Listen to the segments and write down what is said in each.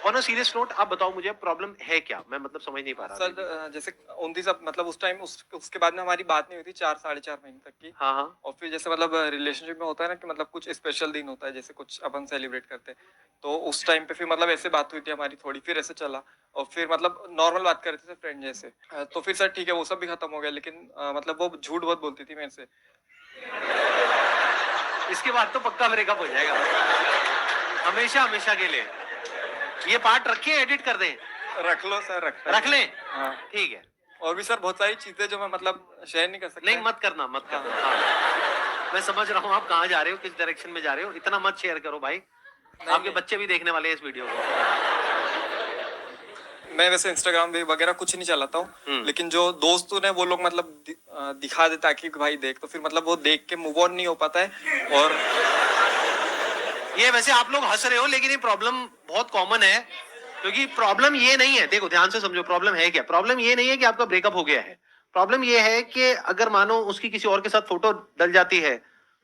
On a serious note आप बताओ मुझे प्रॉब्लम है क्या, मैं मतलब समझ नहीं पा रहा सर जैसे 29 मतलब उस टाइम उसके बाद में हमारी बात नहीं हुई थी 4 साढ़े 4 महीने तक की। हाँ हाँ। और फिर जैसे मतलब रिलेशनशिप में होता है ना कि मतलब कुछ स्पेशल दिन होता है, जैसे कुछ अपन सेलिब्रेट करते हैं, तो उस टाइम पे फिर मतलब ऐसे बात हुई थी हमारी थोड़ी, फिर ऐसे चला और फिर मतलब नॉर्मल बात कर रहे थे फ्रेंड जैसे। तो फिर सर ठीक है वो सब भी खत्म हो गया, लेकिन मतलब वो झूठ बहुत बोलती थी मेरे से। इसके बाद तो पक्का ब्रेकअप हो जाएगा हमेशा हमेशा के लिए। ये पार्ट रखिए, एडिट कर दें। रख लो सर, रख लें। हाँ ठीक है। और भी सर बहुत सारी चीजें जो मैं मतलब शेयर नहीं कर सकता। नहीं मत करना मत करना। हाँ। मैं समझ रहा हूँ आप कहाँ जा रहे हो, किस डायरेक्शन में जा रहे हो, इतना मत शेयर करो भाई। आपके बच्चे भी देखने वाले हैं इस वीडियो को। मैं वैसे इंस्टाग्राम वगैरह कुछ नहीं चलाता हूँ, लेकिन जो दोस्त ने वो लोग मतलब दिखा देता कि भाई देख, तो फिर मतलब वो देख के मूव ऑन नहीं हो पाता है। और ये वैसे आप लोग हंस रहे हो लेकिन ये प्रॉब्लम बहुत कॉमन है, क्योंकि प्रॉब्लम ये नहीं है, देखो ध्यान से समझो प्रॉब्लम है क्या। प्रॉब्लम ये नहीं है कि आपका ब्रेकअप हो गया है, प्रॉब्लम ये है कि अगर मानो उसकी किसी और के साथ फोटो डल जाती है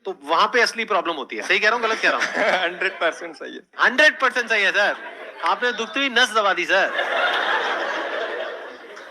तो वहां पे असली प्रॉब्लम होती है। सही कह रहा हूँ गलत कह रहा हूँ? 100% सही है। 100% सही है सर, आपने दुखती हुई नस दबा दी सर।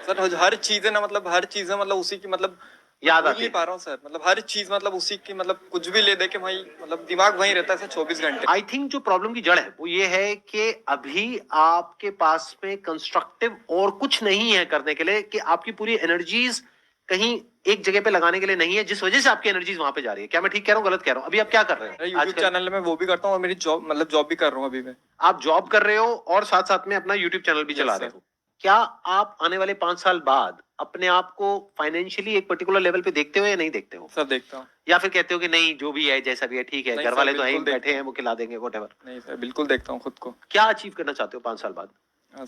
सर हर चीज है ना, मतलब हर चीज है मतलब उसी की मतलब याद भूल आती नहीं है। पा रहा हूँ सर, मतलब हर चीज मतलब उसी की, मतलब कुछ भी ले दे के भाई मतलब दिमाग वहीं रहता है सर 24 घंटे। आई थिंक जो प्रॉब्लम की जड़ है वो ये है कि अभी आपके पास में कंस्ट्रक्टिव और कुछ नहीं है करने के लिए, कि आपकी पूरी एनर्जीज कहीं एक जगह पे लगाने के लिए नहीं है, जिस वजह से आपकी एनर्जीज वहां पे जा रही है। क्या मैं ठीक कह रहा हूँ गलत कह रहा हूँ? अभी आप क्या कर रहे हो? यूट्यूब चैनल में वो भी करता हूँ और मेरी जॉब मतलब जॉब भी कर रहा हूँ अभी मैं। आप जॉब कर रहे हो और साथ साथ में अपना यूट्यूब चैनल भी चला रहे हो। क्या आप आने वाले 5 साल बाद अपने आप को फाइनेंशियली एक पर्टिकुलर लेवल पे देखते हो या नहीं देखते हो? सर देखता हूँ। या फिर कहते हो कि नहीं जो भी है जैसा भी है ठीक है, नहीं घर सर, वाले तो है बिल्कुल देखता बैठे हैं हूँ। वो खिला देंगे व्हाटएवर? नहीं सर, बिल्कुल देखता हूँ खुद को। क्या अचीव करना चाहते हो 5 साल बाद?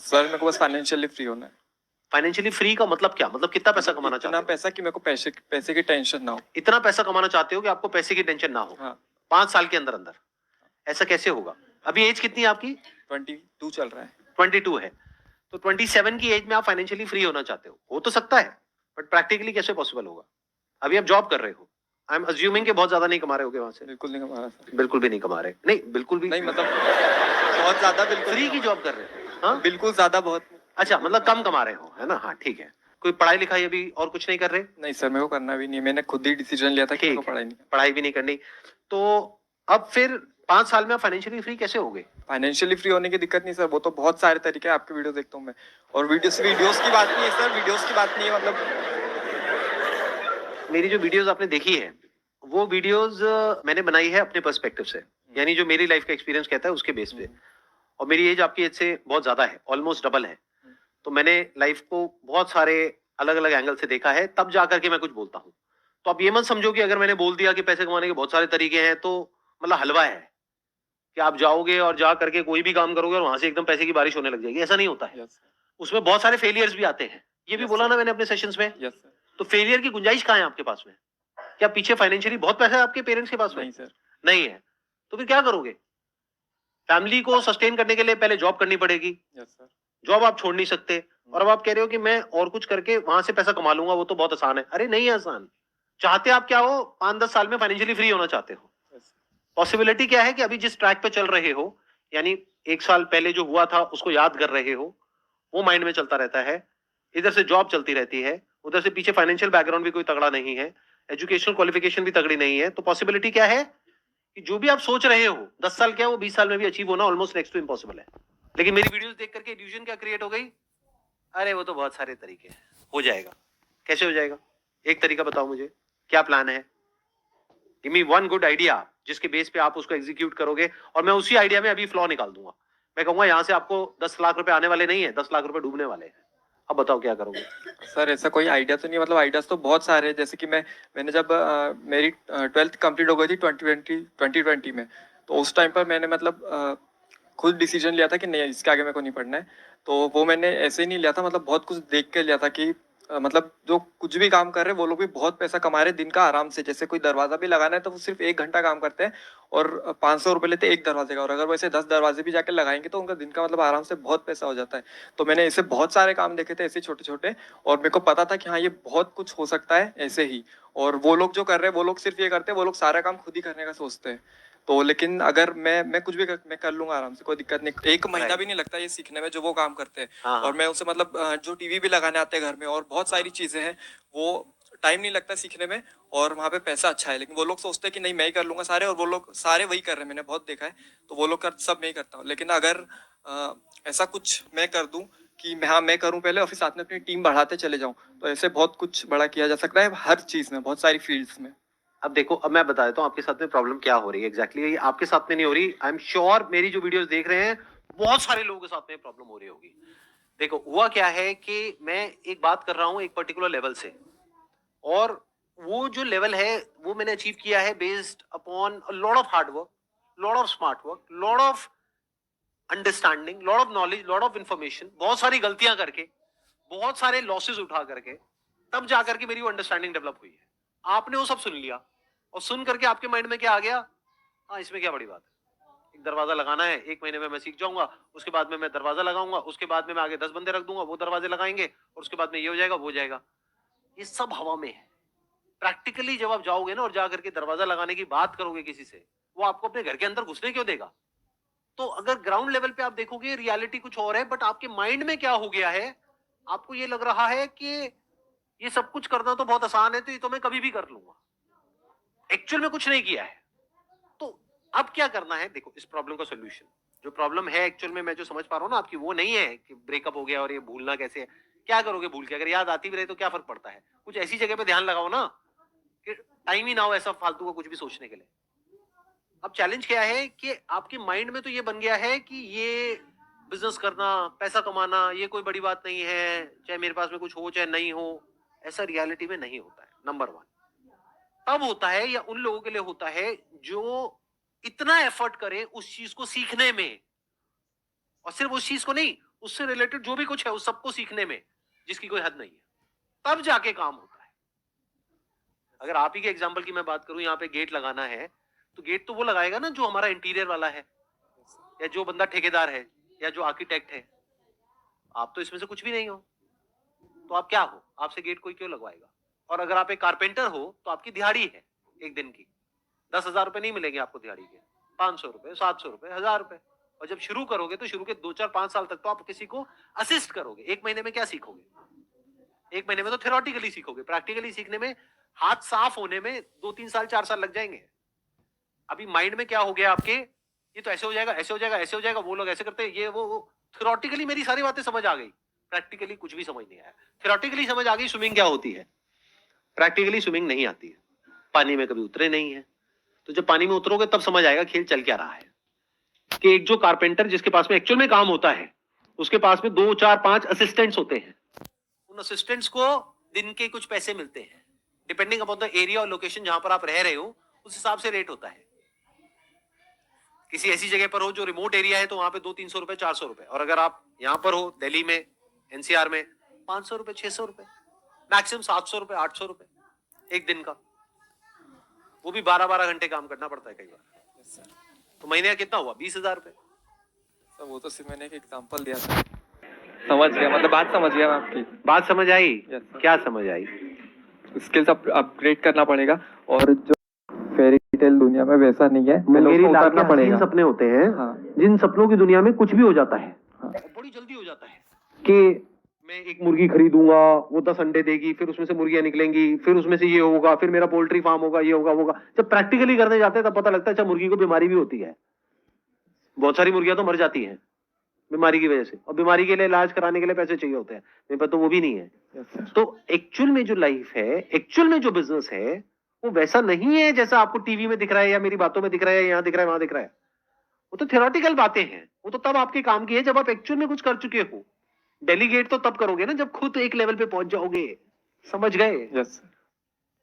सर मेरे को बस फाइनेंशियली फ्री होना है। फाइनेंशियली फ्री का मतलब क्या? मतलब कितना पैसा कमाना चाहते इतना हो? पैसा कि मेरे को पैसे की टेंशन ना हो। इतना पैसा कमाना चाहते हो कि आपको पैसे की टेंशन ना हो? हाँ। 5 साल के अंदर अंदर ऐसा कैसे होगा? अभी एज कितनी है आपकी? 22 चल रहा है। 22 है, तो 27 की एज में आप फाइनेंशियली फ्री होना चाहते हो तो सकता है, बट प्रैक्टिकली कैसे पॉसिबल होगा? अभी आप जॉब कर रहे हो, आई एम अज्यूमिंग कि बहुत ज्यादा नहीं कमा रहे होगे वहां से। बिल्कुल नहीं कमा रहा सर। बिल्कुल भी नहीं कमा रहे? नहीं बिल्कुल भी नहीं मतलब बहुत ज्यादा, बिल्कुल फ्री की जॉब कर रहे हो? हाँ बिल्कुल ज्यादा बहुत। अच्छा, मतलब कम कमा रहे हो, है ना? हाँ ठीक है। कोई पढ़ाई लिखाई अभी और कुछ नहीं कर रहे? नहीं सर, मेरे को करना भी नहीं है, मैंने खुद ही डिसीजन लिया था कि मेरे को पढ़ाई नहीं। पढ़ाई भी नहीं करनी, तो अब फिर 5 साल में आप फाइनेंशियली फ्री कैसे होगे? फाइनेंशियली फ्री होने की दिक्कत नहीं सर, वो तो बहुत सारे तरीके हैं, आपके वीडियो देखता हूँ मैं। और वीडियोस की बात नहीं है सर, वीडियोस की बात नहीं है मतलब। मेरी जो वीडियोस आपने देखी है वो वीडियोस मैंने बनाई है अपने पर्सपेक्टिव से, यानी जो मेरी लाइफ का एक्सपीरियंस कहता है उसके बेस पे। और मेरी एज आपकी एज से बहुत ज्यादा है, ऑलमोस्ट डबल है, तो मैंने लाइफ को बहुत सारे अलग अलग एंगल से देखा है, तब जाकर के मैं कुछ बोलता हूँ। तो आप ये मत समझो कि अगर मैंने बोल दिया कि पैसे कमाने के बहुत सारे तरीके हैं तो मतलब हलवा है कि आप जाओगे और जा करके कोई भी काम करोगे और वहां से एकदम पैसे की बारिश होने लग जाएगी, ऐसा नहीं होता है। उसमें बहुत सारे फेलियर्स भी आते हैं, ये भी बोला ना मैंने अपने सेशंस में। तो फेलियर की गुंजाइश कहाँ है आपके पास में? क्या पीछे फाइनेंशियली बहुत पैसा है आपके पेरेंट्स के पास में? नहीं सर। नहीं है, तो फिर क्या करोगे? फैमिली को सस्टेन करने के लिए पहले जॉब करनी पड़ेगी, जॉब आप छोड़ नहीं सकते। और अब आप कह रहे हो कि मैं और कुछ करके वहां से पैसा कमा लूंगा, वो तो बहुत आसान है। अरे नहीं है आसान। चाहते आप क्या हो? 5-10 साल में फाइनेंशियली फ्री होना चाहते हो। पॉसिबिलिटी क्या है कि अभी जिस ट्रैक पे चल रहे हो, यानी 1 साल पहले जो हुआ था उसको याद कर रहे हो, वो माइंड में चलता रहता है, इधर से जॉब चलती रहती है, उधर से पीछे फाइनेंशियल बैकग्राउंड भी कोई तगड़ा नहीं है, एजुकेशनल क्वालिफिकेशन भी तगड़ी नहीं है, तो पॉसिबिलिटी क्या है कि जो भी आप सोच रहे हो 10 साल क्या वो 20 साल में भी अचीव होना ऑलमोस्ट नेक्स्ट टू इम्पॉसिबल है। लेकिन मेरी वीडियोस देख करके इल्यूजन क्या क्रिएट हो गई? अरे वो तो बहुत सारे तरीके हैं, हो जाएगा। कैसे हो जाएगा? एक तरीका बताओ मुझे, क्या प्लान है? Give me one good idea जिसके बेस पे आप उसको एग्जीक्यूट करोगे, और मैं उसी आइडिया में अभी फ्लॉ निकाल दूंगा। मैं कहूंगा यहां से आपको 10 लाख रुपए आने वाले नहीं है, 10 लाख रुपए डूबने वाले हैं। अब बताओ क्या करोगे? सर ऐसा कोई आइडिया तो नहीं, मतलब आइडियाज तो बहुत सारे हैं, जैसे कि मैंने जब मेरी 12th कंप्लीट हो गई थी 2020 में, तो उस टाइम पर मैंने मतलब खुद डिसीजन लिया था कि नहीं इसके आगे मेरे को नहीं पढ़ना है। तो वो मैंने ऐसे ही नहीं लिया था, मतलब बहुत कुछ देख के लिया था कि मतलब जो कुछ भी काम कर रहे हैं वो लोग भी बहुत पैसा कमा रहे हैं दिन का आराम से। जैसे कोई दरवाजा भी लगाना है तो वो सिर्फ 1 घंटा काम करते हैं और 500 रुपये लेते हैं एक दरवाजे का, और अगर वैसे 10 दरवाजे भी जाके लगाएंगे तो उनका दिन का मतलब आराम से बहुत पैसा हो जाता है। तो मैंने ऐसे बहुत सारे काम देखे थे ऐसे छोटे छोटे, और मेरे को पता था कि हाँ ये बहुत कुछ हो सकता है ऐसे ही। और वो लोग जो कर रहे हैं वो लोग सिर्फ ये करते हैं, वो लोग सारा काम खुद ही करने का सोचते हैं। तो लेकिन अगर मैं कुछ भी मैं कर लूंगा आराम से, कोई दिक्कत नहीं। एक महीना भी नहीं लगता ये सीखने में जो वो काम करते हैं। हाँ, और हाँ। मैं उनसे मतलब जो टीवी भी लगाने आते हैं घर में और बहुत सारी चीजें हैं, वो टाइम नहीं लगता सीखने में, और वहाँ पे पैसा अच्छा है। लेकिन वो लोग सोचते हैं कि नहीं मैं ही कर लूंगा सारे, और वो लोग सारे वही कर रहे हैं, मैंने बहुत देखा है। तो वो लोग कर सब मैं ही करता हूँ। लेकिन अगर ऐसा कुछ मैं कर दूं कि मैं करूं पहले और फिर साथ में अपनी टीम बढ़ाते चले जाऊं, तो ऐसे बहुत कुछ बड़ा किया जा सकता है हर चीज में, बहुत सारी फील्ड्स में। अब देखो, अब मैं बता देता हूँ आपके साथ में प्रॉब्लम क्या हो रही है एग्जैक्टली। आपके साथ में नहीं हो रही, आई एम श्योर मेरी जो वीडियोस देख रहे हैं बहुत सारे लोगों के साथ में प्रॉब्लम हो रही होगी। देखो हुआ क्या है कि मैं एक बात कर रहा हूं एक पर्टिकुलर लेवल से, और वो जो लेवल है वो मैंने अचीव किया है based upon lot of hard work, lot of smart work, lot of understanding, lot of knowledge, lot of information, बहुत सारी गलतियां करके, बहुत सारे लॉसेस उठा करके, तब जाकर के मेरी वो अंडरस्टैंडिंग डेवलप हुई है। आपने वो सब सुन लिया, और सुन करके आपके माइंड में क्या आ गया, हाँ इसमें क्या बड़ी बात है, एक दरवाजा लगाना है, 1 महीने में मैं सीख जाऊंगा, उसके बाद में मैं दरवाजा लगाऊंगा, उसके बाद में मैं आगे 10 बंदे रख दूंगा, वो दरवाजे लगाएंगे, और उसके बाद में ये हो जाएगा वो हो जाएगा। ये सब हवा में है। प्रैक्टिकली जब आप जाओगे ना और जाकर के दरवाजा लगाने की बात करोगे किसी से, वो आपको अपने घर के अंदर घुसने क्यों देगा? तो अगर ग्राउंड लेवल पे आप देखोगे रियलिटी कुछ और है, बट आपके माइंड में क्या हो गया है, आपको ये लग रहा है कि ये सब कुछ करना तो बहुत आसान है, तो ये तो मैं कभी भी कर लूंगा। एक्चुअल में कुछ नहीं किया है। तो अब क्या करना है, देखो इस प्रॉब्लम का सोल्यूशन, जो प्रॉब्लम है एक्चुअल में मैं जो समझ पा रहा हूँ ना आपकी, वो नहीं है कि ब्रेकअप हो गया और ये भूलना कैसे है। क्या करोगे भूल के? अगर याद आती भी रहे तो क्या फर्क पड़ता है? कुछ ऐसी जगह पे ध्यान लगाओ ना कि टाइम ही ना हो ऐसा फालतू का कुछ भी सोचने के लिए। अब चैलेंज क्या है कि आपके माइंड में तो ये बन गया है कि ये बिजनेस करना, पैसा कमाना, ये कोई बड़ी बात नहीं है, चाहे मेरे पास में कुछ हो चाहे नहीं हो। ऐसा रियलिटी में नहीं होता है। नंबर 1 तब होता है या उन लोगों के लिए होता है जो इतना एफर्ट करे उस चीज को सीखने में, और सिर्फ उस चीज को नहीं, उससे रिलेटेड जो भी कुछ है उस सबको सीखने में, जिसकी कोई हद नहीं है, तब जाके काम होता है। अगर आप ही के एग्जांपल की मैं बात करूं, यहाँ पे गेट लगाना है, तो गेट तो वो लगाएगा ना जो हमारा इंटीरियर वाला है, या जो बंदा ठेकेदार है, या जो आर्किटेक्ट है। आप तो इसमें से कुछ भी नहीं हो, तो आप क्या हो? आपसे गेट कोई क्यों लगवाएगा? और अगर आप एक कारपेंटर हो तो आपकी दिहाड़ी है एक दिन की 10,000 रुपए नहीं मिलेंगे आपको दिहाड़ी के, 500 रुपए, 700 रुपए, 1000 रुपए। और जब शुरू करोगे तो शुरू के 2 4 5 साल तक तो आप किसी को असिस्ट करोगे। 1 महीने में क्या सीखोगे? 1 महीने में तो थ्योरेटिकली सीखोगे, प्रैक्टिकली सीखने में, हाथ साफ होने में 2 3 साल 4 साल लग जाएंगे। अभी माइंड में क्या हो गया आपके, ये तो ऐसे हो जाएगा, ऐसे हो जाएगा, ऐसे हो जाएगा, वो लोग ऐसे करते हैं, ये वो। थ्योरेटिकली मेरी सारी बातें समझ आ गई, प्रैक्टिकली कुछ भी समझ नहीं आया। थ्योरेटिकली समझ आ गई स्विमिंग क्या होती है, प्रैक्टिकली स्विमिंग नहीं आती है। पानी में कभी उतरे नहीं है, तो जब पानी में उतरोगे तब समझ आएगा खेल चल क्या रहा है। कि एक जो कारपेंटर जिसके पास में एक्चुअल में काम होता है, उसके पास में 2 4 5 असिस्टेंट्स होते हैं। उन असिस्टेंट्स को दिन के कुछ पैसे मिलते हैं, डिपेंडिंग अपॉन द एरिया और लोकेशन जहां पर आप रह रहे हो, उस हिसाब से रेट होता है। किसी ऐसी जगह पर हो जो रिमोट एरिया है तो वहां पे 200-300 रुपए, 400 रुपए, और अगर आप यहां पर हो दिल्ली में, एनसीआर में, 500 रुपए, 600 रुपए, मैक्सिमम 700 रुपए, 800 रुपए एक दिन का। वो भी 12-12 घंटे काम करना पड़ता है कई बार। तो महीने का कितना हुआ? 20,000 रुपए। सर वो तो सिर्फ मैंने एक एग्जांपल दिया था। समझ गया, मतलब बात समझ गया मैं आपकी। बात समझ आई? Yes, sir. क्या समझ आई? स्किल्स अपग्रेड करना पड़ेगा, और जो फेरी टेल दुनिया में वैसा नहीं है, पहले मुंगेरी उसको लाल उतारना के पड़ेगा। हसीन सपने होते हैं, हाँ। जिन सपनों की दुनिया में कुछ भी हो जाता है। हाँ। बड़ी जल्दी हो जाता है कि मैं एक मुर्गी खरीदूंगा, वो 10 अंडे देगी, फिर उसमें से मुर्गियां निकलेंगी, फिर उसमें से ये होगा, फिर मेरा पोल्ट्री फार्म होगा, ये होगा, वो होगा। जब प्रैक्टिकली करने जाते हैं तब पता लगता है अच्छा मुर्गी को बीमारी भी होती है। बहुत सारी मुर्गियां तो मर जाती हैं बीमारी की वजह से, और बीमारी के लिए इलाज कराने के लिए पैसे चाहिए होते हैं, मेरे पास तो वो भी नहीं है। तो एक्चुअल में जो लाइफ है, एक्चुअल में जो बिजनेस है, वो वैसा नहीं है जैसा आपको टीवी में दिख रहा है, या मेरी बातों में दिख रहा है, यहाँ दिख रहा है, वहां दिख रहा है। वो तो थ्योरेटिकल बातें हैं, वो तो तब आपके काम की है जब आप एक्चुअल में कुछ कर चुके हो। डेलीगेट तो तब करोगे ना जब खुद एक लेवल पे पहुंच जाओगे। समझ गए? यस।